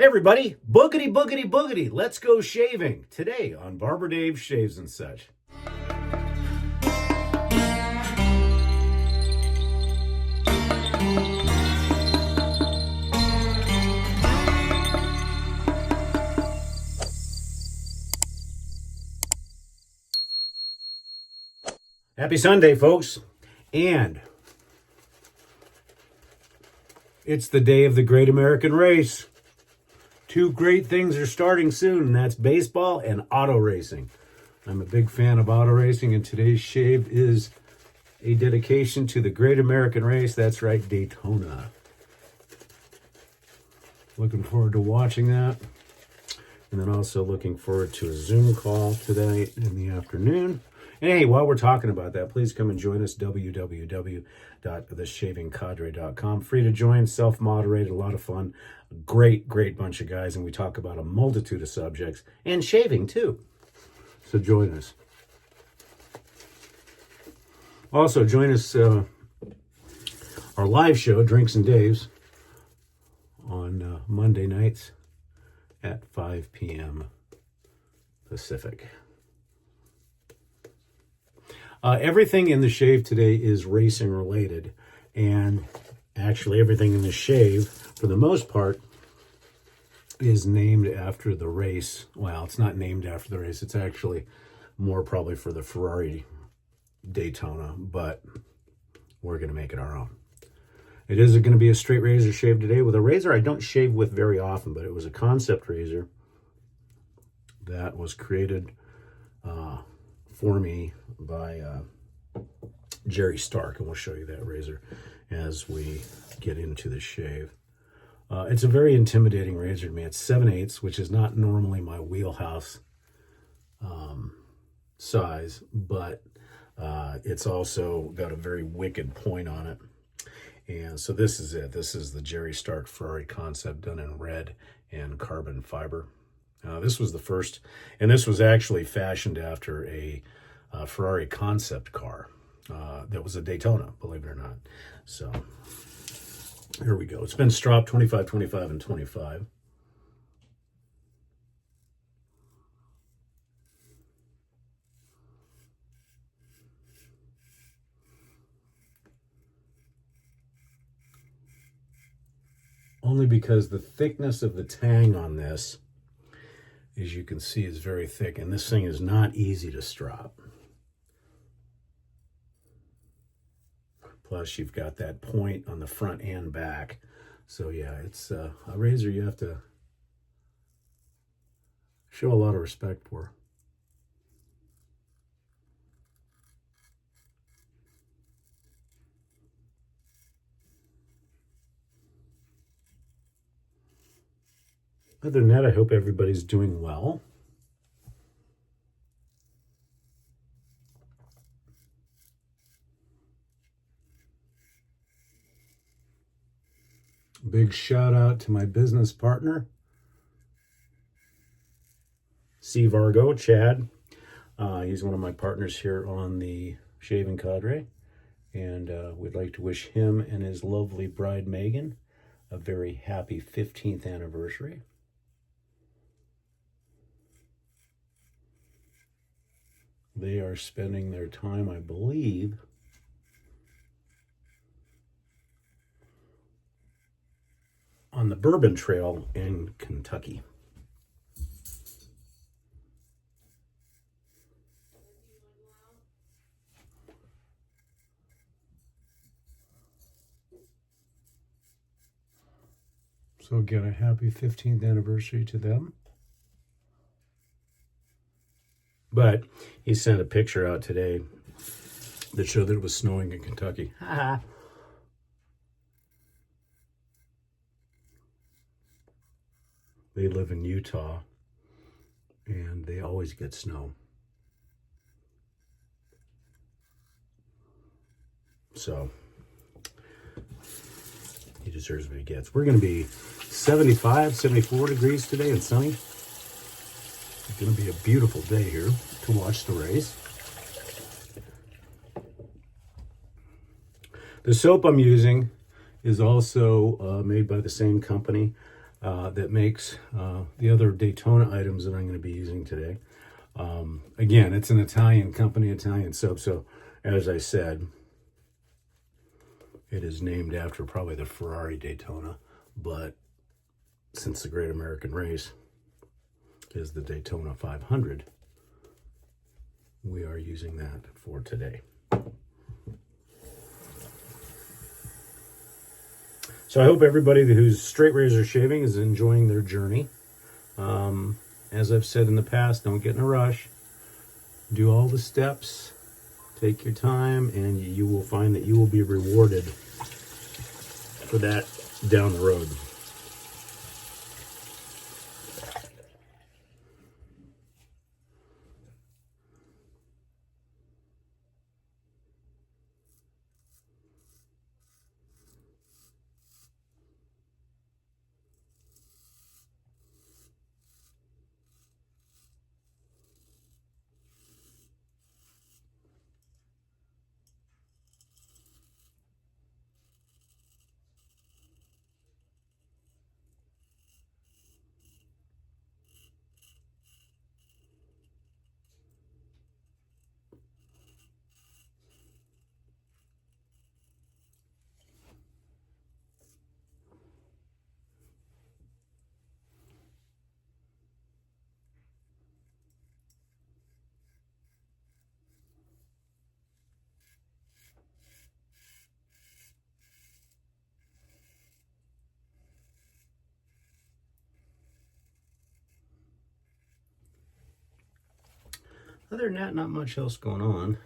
Hey everybody, boogity, boogity, boogity, let's go shaving. Today on BarberDave's Shaves and Such. Happy Sunday, folks. And it's the day of the Great American Race. Two great things are starting soon, and that's baseball and auto racing. I'm a big fan of auto racing, and today's shave is a dedication to the Great American Race. That's right, Daytona. Looking forward to watching that. And then also looking forward to a Zoom call today in the afternoon. And hey, while we're talking about that, please come and join us, www.theshavingcadre.com. Free to join, self-moderated, a lot of fun. Great bunch of guys, and we talk about a multitude of subjects, and shaving too. So join us. Also, join us, our live show, Drinks and Dave's, on Monday nights at 5 p.m. Pacific. Everything in the shave today is racing related, and actually everything in the shave, for the most part, is named after the race. Well, it's not named after the race. It's actually more probably for the Ferrari Daytona, but we're going to make it our own. It is going to be a straight razor shave today with a razor I don't shave with very often, but it was a concept razor that was created for me by Jerry Stark, and we'll show you that razor as we get into the shave. It's a very intimidating razor to me. It's 7/8, which is not normally my wheelhouse size, but it's also got a very wicked point on it. And so this is it. This is the Jerry Stark Ferrari concept done in red and carbon fiber. This was the first, and this was actually fashioned after a Ferrari concept car that was a Daytona, believe it or not. So here we go. It's been stropped 25, 25, and 25. Only because the thickness of the tang on this, as you can see, is very thick, and this thing is not easy to strop. Plus, you've got that point on the front and back. So yeah, it's a razor you have to show a lot of respect for. Other than that, I hope everybody's doing well. Big shout out to my business partner, C. Vargo, Chad. He's one of my partners here on the Shaving Cadre, and we'd like to wish him and his lovely bride, Megan, a very happy 15th anniversary. They are spending their time, I believe, on the Bourbon Trail in Kentucky. So again, a happy 15th anniversary to them. But he sent a picture out today that showed that it was snowing in Kentucky. They live in Utah, and they always get snow. So he deserves what he gets. We're going to be 75, 74 degrees today and sunny. It's going to be a beautiful day here to watch the race. The soap I'm using is also made by the same company. that makes the other Daytona items that I'm going to be using today. Again, it's an Italian company, Italian soap. So as I said, it is named after probably the Ferrari Daytona, but since the Great American Race is the Daytona 500, we are using that for today. So I hope everybody who's straight razor shaving is enjoying their journey. As I've said in the past, don't get in a rush. Do all the steps, take your time, and you will find that you will be rewarded for that down the road. Other than that, not much else going on.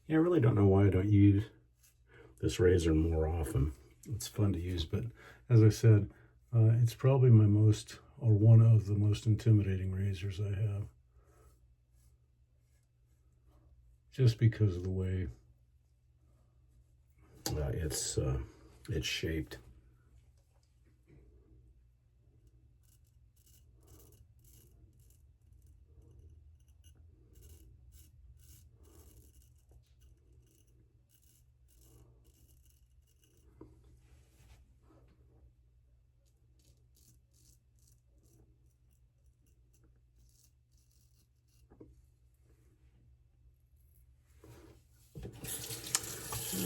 Yeah, I really don't know why I don't use this razor more often. It's fun to use, but as I said, it's probably my most, or one of the most intimidating razors I have. Just because of the way it's shaped.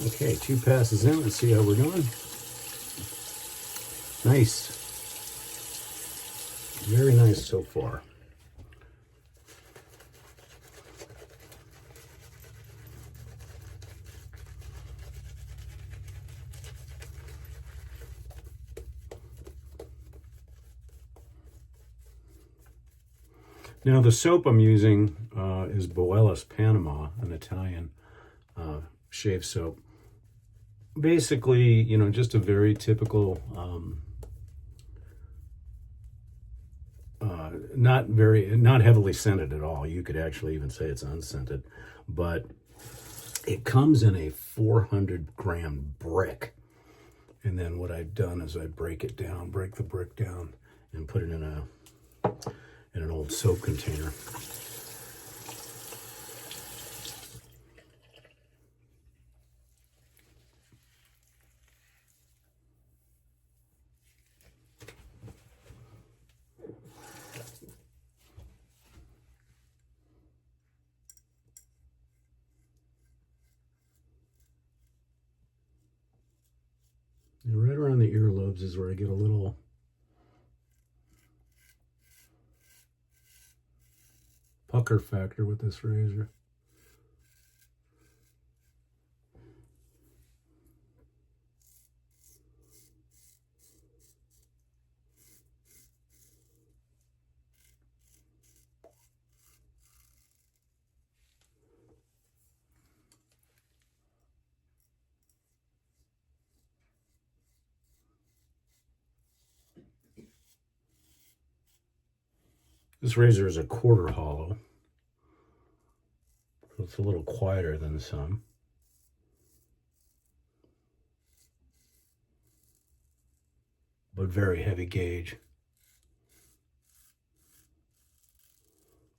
Okay, 2 passes in. Let's see how we're doing. Nice. Very nice so far. Now the soap I'm using is Boella's Panama, an Italian shave soap. Basically, you know, just a very typical, not heavily scented at all. You could actually even say it's unscented, but it comes in a 400-gram brick. And then what I've done is I break the brick down, and put it in an old soap container. And right around the earlobes is where I get a little pucker factor with this razor. This razor is a quarter hollow, so it's a little quieter than some. But very heavy gauge.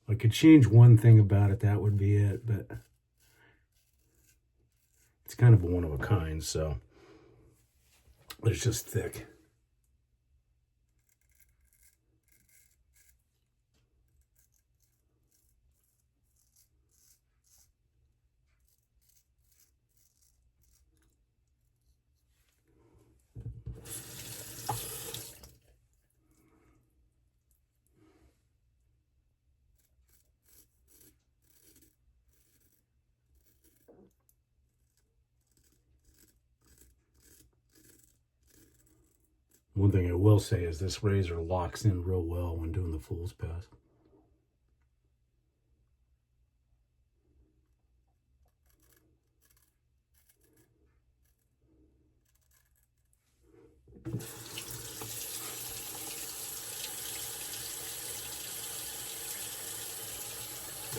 I could change one thing about it, that would be it, but it's kind of a one of a kind, so it's just thick. One thing I will say is this razor locks in real well when doing the fool's pass.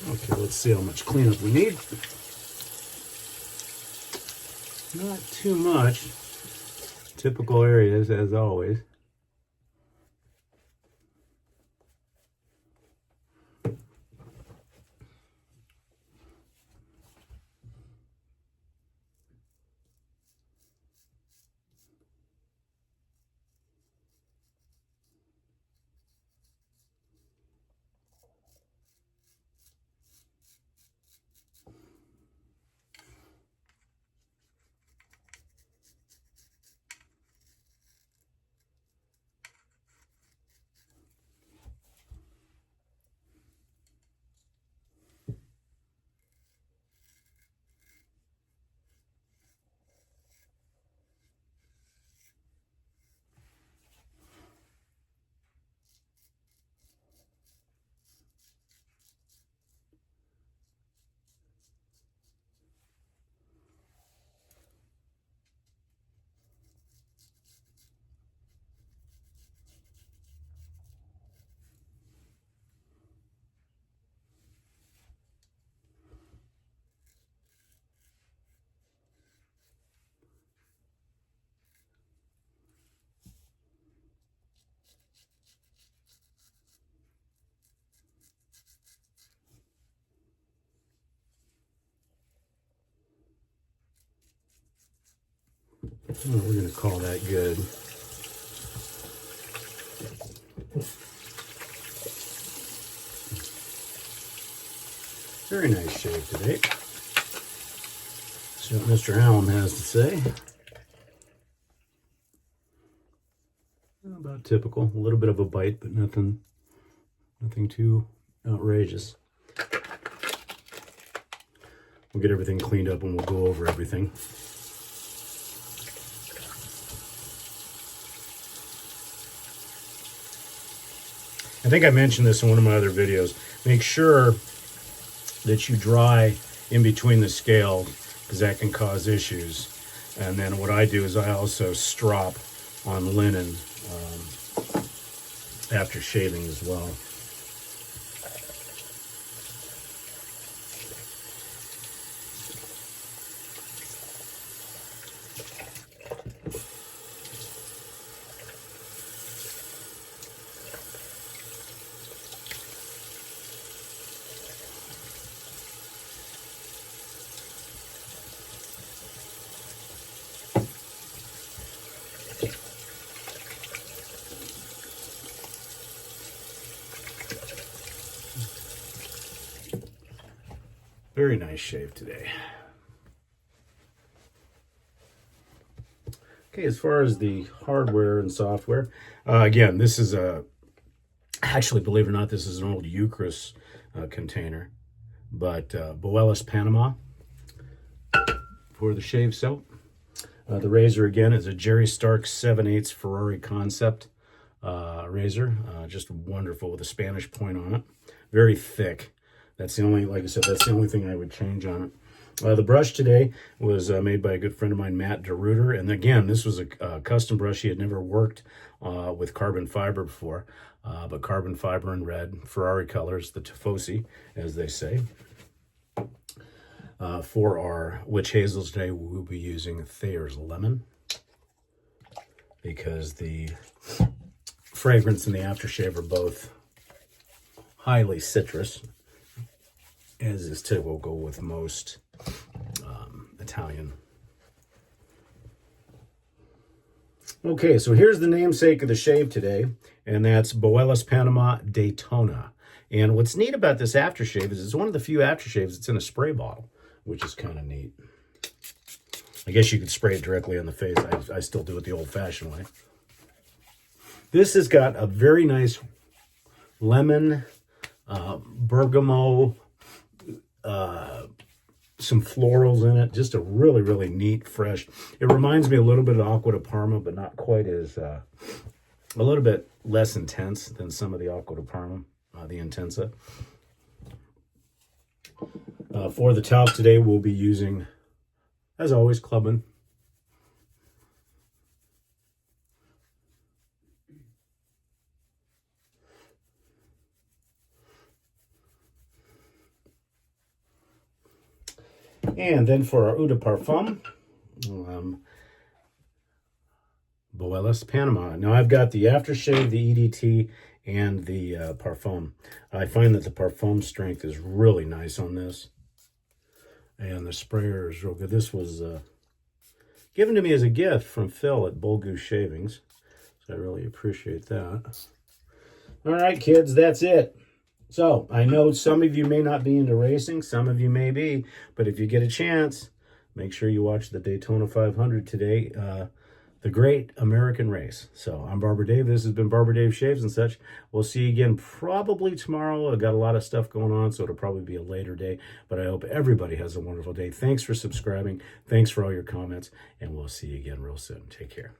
Okay, let's see how much cleanup we need. Not too much. Typical areas, as always. Oh, we're going to call that good. Very nice shave today. See what Mr. Allen has to say. About typical. A little bit of a bite, but nothing too outrageous. We'll get everything cleaned up and we'll go over everything. I think I mentioned this in one of my other videos. Make sure that you dry in between the scales, because that can cause issues. And then what I do is I also strop on linen after shaving as well. Very nice shave today. Okay, as far as the hardware and software, again, this is actually, believe it or not, this is an old Eucharist container, but Boelis Panama for the shave soap. The razor, again, is a Jerry Stark 7/8 Ferrari Concept razor. Just wonderful with a Spanish point on it. Very thick. That's the only, like I said, that's the only thing I would change on it. The brush today was made by a good friend of mine, Matt DeRuiter. And again, this was a custom brush. He had never worked with carbon fiber before, but carbon fiber in red, Ferrari colors, the Tifosi, as they say. For our witch hazels today, we'll be using Thayer's Lemon, because the fragrance and the aftershave are both highly citrus, as is typical with most Italian. Okay, so here's the namesake of the shave today, and that's Boelas Panama Daytona. And what's neat about this aftershave is it's one of the few aftershaves that's in a spray bottle, which is kind of neat. I guess you could spray it directly on the face. I still do it the old-fashioned way. This has got a very nice lemon, bergamot, some florals in it. Just a really, really neat, fresh. It reminds me a little bit of Acqua di Parma, but not quite as, a little bit less intense than some of the Acqua di Parma, the Intensa. For the talc today, we'll be using, as always, Clubbin. And then for our Eau de Parfum, Boelas Panama. Now I've got the aftershave, the EDT, and the Parfum. I find that the Parfum strength is really nice on this. And the sprayer is real good. This was given to me as a gift from Phil at Bull Goose Shavings. So I really appreciate that. All right, kids, that's it. So, I know some of you may not be into racing, some of you may be, but if you get a chance, make sure you watch the Daytona 500 today, the great American race. So, I'm Barber Dave. This has been Barber Dave Shaves and such. We'll see you again probably tomorrow. I've got a lot of stuff going on, so it'll probably be a later day, but I hope everybody has a wonderful day. Thanks for subscribing. Thanks for all your comments, and we'll see you again real soon. Take care.